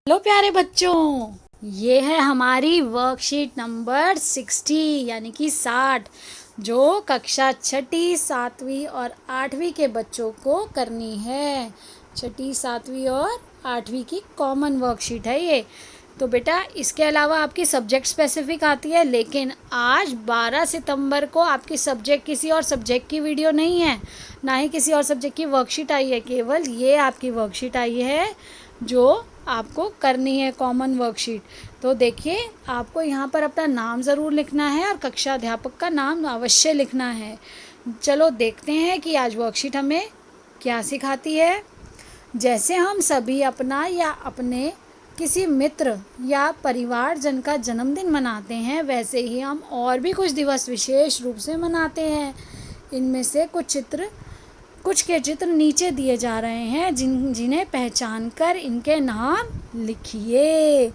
Hello प्यारे बच्चों, ये है हमारी वर्कशीट नंबर 60 यानी कि 60 जो कक्षा छठी, सातवीं और आठवीं के बच्चों को करनी है। छठी, सातवीं और आठवीं की कॉमन वर्कशीट है ये। तो बेटा इसके अलावा आपकी सब्जेक्ट स्पेसिफिक आती है, लेकिन आज 12 सितंबर को आपकी सब्जेक्ट किसी और सब्जेक्ट की वीडियो नहीं है, ना ही किसी और सब्जेक्ट की वर्कशीट आई है। केवल ये आपकी वर्कशीट आई है जो आपको करनी है, कॉमन वर्कशीट। तो देखिए, आपको यहाँ पर अपना नाम ज़रूर लिखना है और कक्षा अध्यापक का नाम अवश्य लिखना है। चलो देखते हैं कि आज वर्कशीट हमें क्या सिखाती है। जैसे हम सभी अपना या अपने किसी मित्र या परिवारजन का जन्मदिन मनाते हैं, वैसे ही हम और भी कुछ दिवस विशेष रूप से मनाते हैं। इनमें से कुछ के चित्र नीचे दिए जा रहे हैं, जिन्हें पहचान कर इनके नाम लिखिए।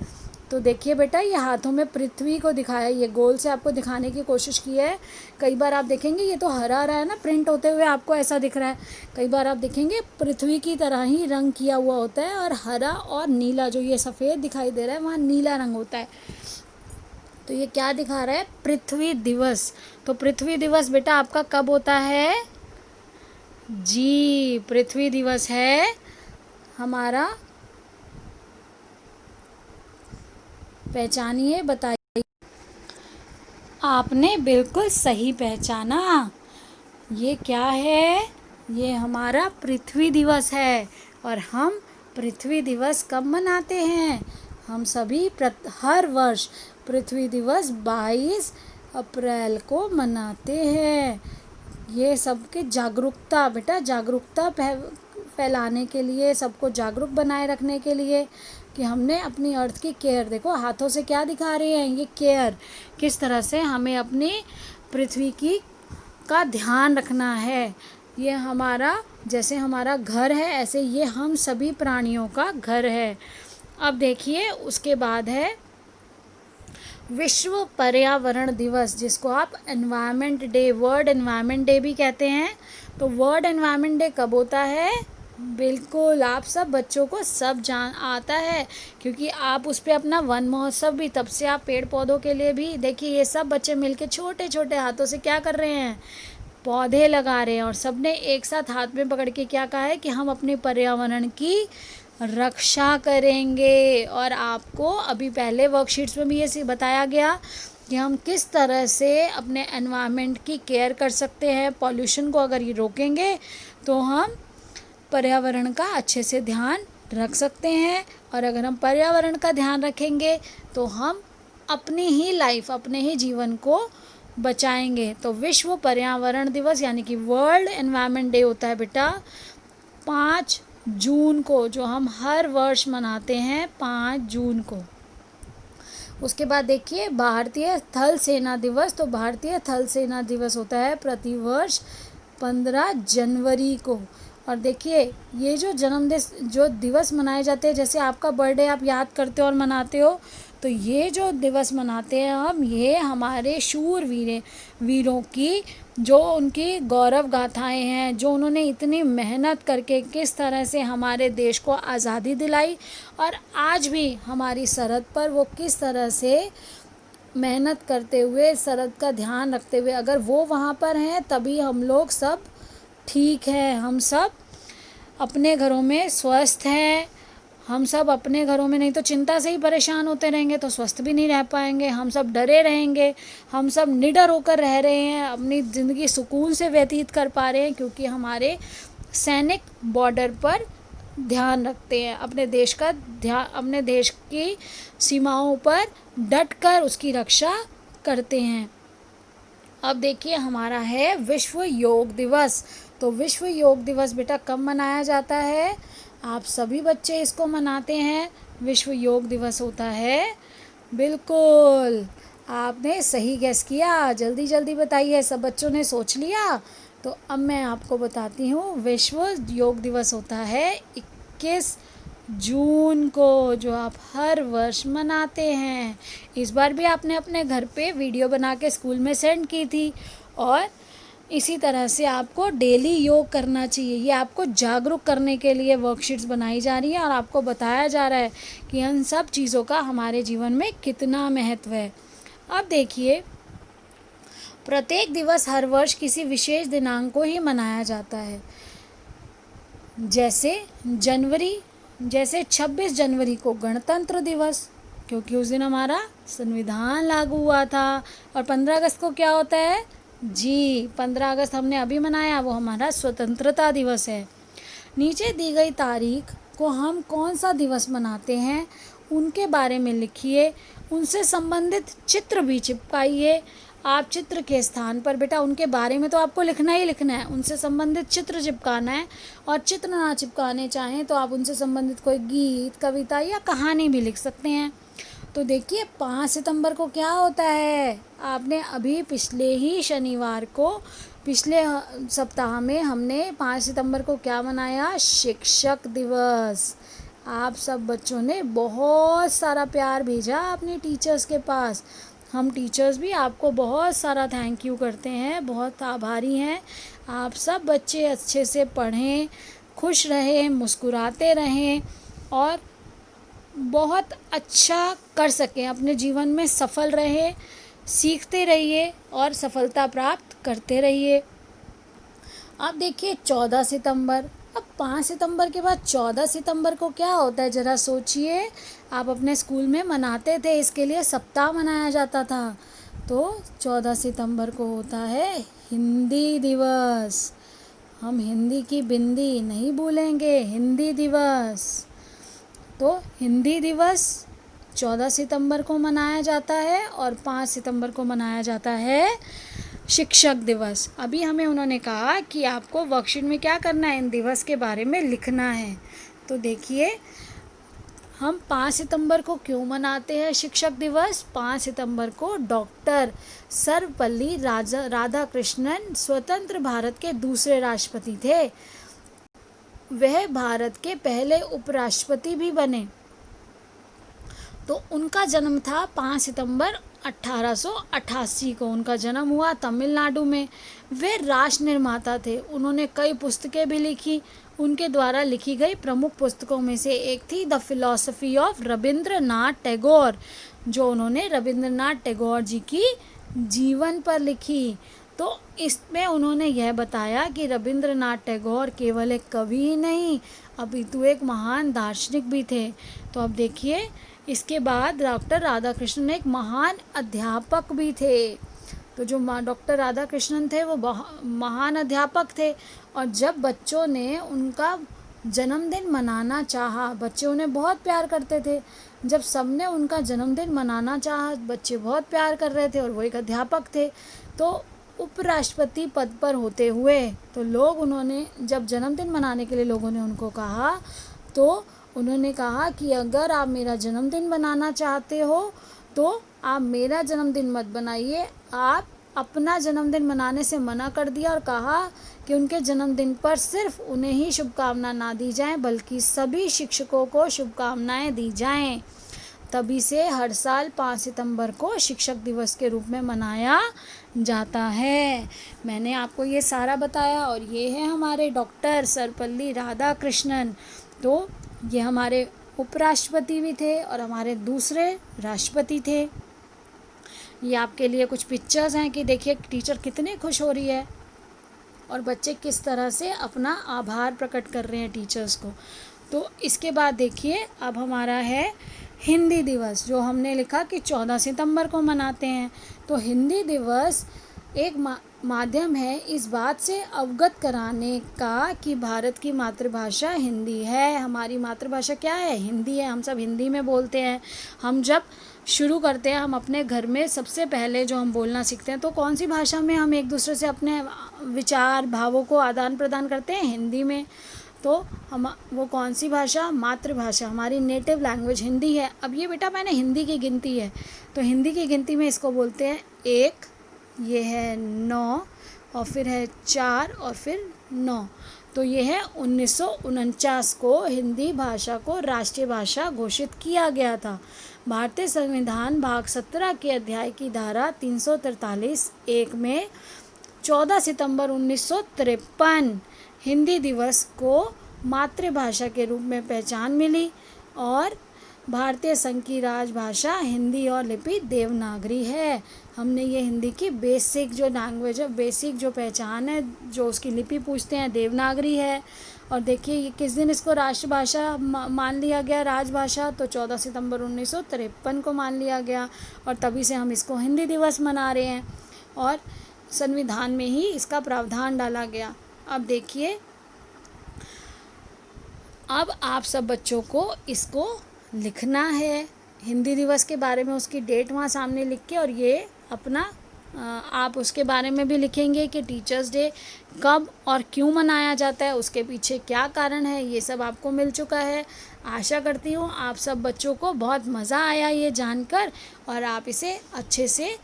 तो देखिए बेटा, ये हाथों में पृथ्वी को दिखाया, ये गोल से आपको दिखाने की कोशिश की है। कई बार आप देखेंगे ये तो हरा रहा है ना, प्रिंट होते हुए आपको ऐसा दिख रहा है। कई बार आप देखेंगे पृथ्वी की तरह ही रंग किया हुआ होता है, और हरा और नीला, जो ये सफ़ेद दिखाई दे रहा है, वहाँ नीला रंग होता है। तो ये क्या दिखा रहा है? पृथ्वी दिवस। तो पृथ्वी दिवस बेटा आपका कब होता है? जी, पृथ्वी दिवस है हमारा। पहचानिए, बताइए। आपने बिल्कुल सही पहचाना। ये क्या है? ये हमारा पृथ्वी दिवस है। और हम पृथ्वी दिवस कब मनाते हैं? हम सभी हर वर्ष पृथ्वी दिवस 22 अप्रैल को मनाते हैं। ये सबके जागरूकता, बेटा जागरूकता फैलाने के लिए, सबको जागरूक बनाए रखने के लिए कि हमने अपनी अर्थ की केयर, देखो हाथों से क्या दिखा रहे हैं, ये केयर, किस तरह से हमें अपनी पृथ्वी की का ध्यान रखना है। ये हमारा, जैसे हमारा घर है, ऐसे ये हम सभी प्राणियों का घर है। अब देखिए, उसके बाद है विश्व पर्यावरण दिवस, जिसको आप environment day, world environment day भी कहते हैं। तो वर्ल्ड एनवायरनमेंट डे कब होता है? बिल्कुल, आप सब बच्चों को सब जान आता है, क्योंकि आप उस पर अपना वन महोत्सव भी, तब से आप पेड़ पौधों के लिए भी, देखिए ये सब बच्चे मिलके छोटे छोटे हाथों से क्या कर रहे हैं? पौधे लगा रहे हैं। और सबने एक साथ हाथ में पकड़ के क्या कहा है कि हम अपने पर्यावरण की रक्षा करेंगे। और आपको अभी पहले वर्कशीट्स में भी ये बताया गया कि हम किस तरह से अपने एनवायरनमेंट की केयर कर सकते हैं। पॉल्यूशन को अगर ये रोकेंगे तो हम पर्यावरण का अच्छे से ध्यान रख सकते हैं। और अगर हम पर्यावरण का ध्यान रखेंगे तो हम अपनी ही लाइफ, अपने ही जीवन को बचाएंगे। तो विश्व पर्यावरण दिवस यानी कि वर्ल्ड एनवायरनमेंट डे होता है बेटा 5 जून को, जो हम हर वर्ष मनाते हैं 5 जून को। उसके बाद देखिए भारतीय थल सेना दिवस। तो भारतीय थल सेना दिवस होता है प्रतिवर्ष 15 जनवरी को। और देखिए ये जो दिवस मनाए जाते हैं, जैसे आपका बर्थडे आप याद करते हो और मनाते हो, तो ये जो दिवस मनाते हैं हम, ये हमारे वीरों की, जो उनकी गौरव गाथाएं हैं, जो उन्होंने इतनी मेहनत करके किस तरह से हमारे देश को आज़ादी दिलाई, और आज भी हमारी सरहद पर वो किस तरह से मेहनत करते हुए, सरहद का ध्यान रखते हुए, अगर वो वहाँ पर हैं तभी हम लोग सब ठीक है, हम सब अपने घरों में स्वस्थ हैं। हम सब अपने घरों में, नहीं तो चिंता से ही परेशान होते रहेंगे तो स्वस्थ भी नहीं रह पाएंगे। हम सब डरे रहेंगे, हम सब निडर होकर रह रहे हैं, अपनी ज़िंदगी सुकून से व्यतीत कर पा रहे हैं, क्योंकि हमारे सैनिक बॉर्डर पर ध्यान रखते हैं, अपने देश का ध्यान, अपने देश की सीमाओं पर डटकर उसकी रक्षा करते हैं। अब देखिए हमारा है विश्व योग दिवस। तो विश्व योग दिवस बेटा कब मनाया जाता है? आप सभी बच्चे इसको मनाते हैं। विश्व योग दिवस होता है, बिल्कुल आपने सही गेस किया। जल्दी जल्दी बताइए, सब बच्चों ने सोच लिया? तो अब मैं आपको बताती हूँ, विश्व योग दिवस होता है 21 जून को, जो आप हर वर्ष मनाते हैं। इस बार भी आपने अपने घर पे वीडियो बना के स्कूल में सेंड की थी, और इसी तरह से आपको डेली योग करना चाहिए। ये आपको जागरूक करने के लिए वर्कशीट्स बनाई जा रही है और आपको बताया जा रहा है कि इन सब चीज़ों का हमारे जीवन में कितना महत्व है। अब देखिए, प्रत्येक दिवस हर वर्ष किसी विशेष दिनांक को ही मनाया जाता है। जैसे 26 जनवरी को गणतंत्र दिवस, क्योंकि उस दिन हमारा संविधान लागू हुआ था। और 15 अगस्त को क्या होता है जी, 15 अगस्त हमने अभी मनाया, वो हमारा स्वतंत्रता दिवस है। नीचे दी गई तारीख को हम कौन सा दिवस मनाते हैं उनके बारे में लिखिए, उनसे संबंधित चित्र भी चिपकाइए। आप चित्र के स्थान पर बेटा उनके बारे में तो आपको लिखना ही लिखना है, उनसे संबंधित चित्र चिपकाना है। और चित्र ना चिपकाने चाहें तो आप उनसे संबंधित कोई गीत, कविता या कहानी भी लिख सकते हैं। तो देखिए 5 सितंबर को क्या होता है, आपने अभी पिछले ही शनिवार को, पिछले सप्ताह में हमने 5 सितंबर को क्या मनाया, शिक्षक दिवस। आप सब बच्चों ने बहुत सारा प्यार भेजा अपने टीचर्स के पास। हम टीचर्स भी आपको बहुत सारा थैंक यू करते हैं, बहुत आभारी हैं। आप सब बच्चे अच्छे से पढ़ें, खुश रहें, मुस्कुराते रहें और बहुत अच्छा कर सकें, अपने जीवन में सफल रहें, सीखते रहिए और सफलता प्राप्त करते रहिए। अब देखिए 14 सितंबर, अब 5 सितंबर के बाद 14 सितंबर को क्या होता है ज़रा सोचिए। आप अपने स्कूल में मनाते थे, इसके लिए सप्ताह मनाया जाता था। तो 14 सितंबर को होता है हिंदी दिवस। हम हिंदी की बिंदी नहीं भूलेंगे, हिंदी दिवस। तो हिंदी दिवस 14 सितंबर को मनाया जाता है और 5 सितंबर को मनाया जाता है शिक्षक दिवस। अभी हमें उन्होंने कहा कि आपको वर्कशीट में क्या करना है, इन दिवस के बारे में लिखना है। तो देखिए हम 5 सितंबर को क्यों मनाते हैं शिक्षक दिवस। 5 सितंबर को डॉक्टर सर्वपल्ली राधाकृष्णन स्वतंत्र भारत के दूसरे राष्ट्रपति थे। वह भारत के पहले उपराष्ट्रपति भी बने। तो उनका जन्म था 5 सितंबर 1888 को उनका जन्म हुआ तमिलनाडु में। वे राष्ट्र निर्माता थे, उन्होंने कई पुस्तकें भी लिखी। उनके द्वारा लिखी गई प्रमुख पुस्तकों में से एक थी the philosophy of Rabindranath Tagore, जो उन्होंने रविंद्रनाथ टैगोर जी की जीवन पर लिखी। तो इसमें उन्होंने यह बताया कि रविंद्रनाथ टैगोर केवल एक कवि ही नहीं अपितु एक महान दार्शनिक भी थे। तो अब देखिए इसके बाद डॉक्टर राधाकृष्णन एक महान अध्यापक भी थे। तो जो डॉक्टर राधाकृष्णन थे वो महान अध्यापक थे। और जब बच्चों ने उनका जन्मदिन मनाना चाहा, बच्चे उन्हें बहुत प्यार करते थे, जब सबने उनका जन्मदिन मनाना चाहा, बच्चे बहुत प्यार कर रहे थे और वो एक अध्यापक थे। तो उपराष्ट्रपति पद पर होते हुए तो लोग उन्होंने जब जन्मदिन मनाने के लिए लोगों ने उनको कहा, तो उन्होंने कहा कि अगर आप मेरा जन्मदिन मनाना चाहते हो तो आप मेरा जन्मदिन मत बनाइए। आप अपना जन्मदिन मनाने से मना कर दिया और कहा कि उनके जन्मदिन पर सिर्फ उन्हें ही शुभकामना ना दी जाएं, बल्कि सभी शिक्षकों को शुभकामनाएं दी जाएं। तभी से हर साल 5 सितंबर को शिक्षक दिवस के रूप में मनाया जाता है। मैंने आपको ये सारा बताया और ये है हमारे डॉक्टर सर्वपल्ली राधाकृष्णन। तो ये हमारे उपराष्ट्रपति भी थे और हमारे दूसरे राष्ट्रपति थे। ये आपके लिए कुछ पिक्चर्स हैं कि देखिए टीचर कितनी खुश हो रही है और बच्चे किस तरह से अपना आभार प्रकट कर रहे हैं टीचर्स को। तो इसके बाद देखिए अब हमारा है हिंदी दिवस, जो हमने लिखा कि 14 सितंबर को मनाते हैं। तो हिंदी दिवस एक माध्यम है इस बात से अवगत कराने का कि भारत की मातृभाषा हिंदी है। हमारी मातृभाषा क्या है, हिंदी है। हम सब हिंदी में बोलते हैं। हम जब शुरू करते हैं, हम अपने घर में सबसे पहले जो हम बोलना सीखते हैं, तो कौन सी भाषा में हम एक दूसरे से अपने विचार भावों को आदान प्रदान करते हैं, हिंदी में। तो हम वो कौन सी भाषा, मातृभाषा, हमारी नेटिव लैंग्वेज हिंदी है। अब ये बेटा मैंने हिंदी की गिनती है, तो हिंदी की गिनती में इसको बोलते हैं 1, ये है 9 और फिर है 4 और फिर 9। तो ये है 1949 को हिंदी भाषा को राष्ट्रीय भाषा घोषित किया गया था। भारतीय संविधान भाग 17 के अध्याय की धारा 343(1) में 14 सितंबर 1953 हिंदी दिवस को मातृभाषा के रूप में पहचान मिली और भारतीय संघ की राजभाषा हिंदी और लिपि देवनागरी है। हमने ये हिंदी की बेसिक जो लैंग्वेज है, बेसिक जो पहचान है, जो उसकी लिपि पूछते हैं, देवनागरी है। और देखिए ये किस दिन इसको राष्ट्रभाषा मान लिया गया, राजभाषा, तो 14 सितंबर 1953 को मान लिया गया और तभी से हम इसको हिंदी दिवस मना रहे हैं और संविधान में ही इसका प्रावधान डाला गया। अब देखिए, अब आप सब बच्चों को इसको लिखना है हिंदी दिवस के बारे में, उसकी डेट वहाँ सामने लिख के, और ये अपना आप उसके बारे में भी लिखेंगे कि टीचर्स डे कब और क्यों मनाया जाता है, उसके पीछे क्या कारण है, ये सब आपको मिल चुका है। आशा करती हूँ आप सब बच्चों को बहुत मज़ा आया ये जानकर और आप इसे अच्छे से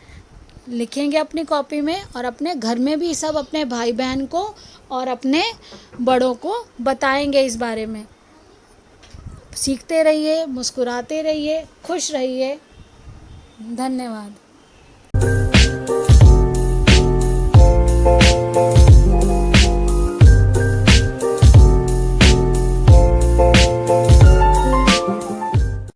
लिखेंगे अपनी कॉपी में और अपने घर में भी सब अपने भाई बहन को और अपने बड़ों को बताएंगे इस बारे में। सीखते रहिए, मुस्कुराते रहिए, खुश रहिए। धन्यवाद।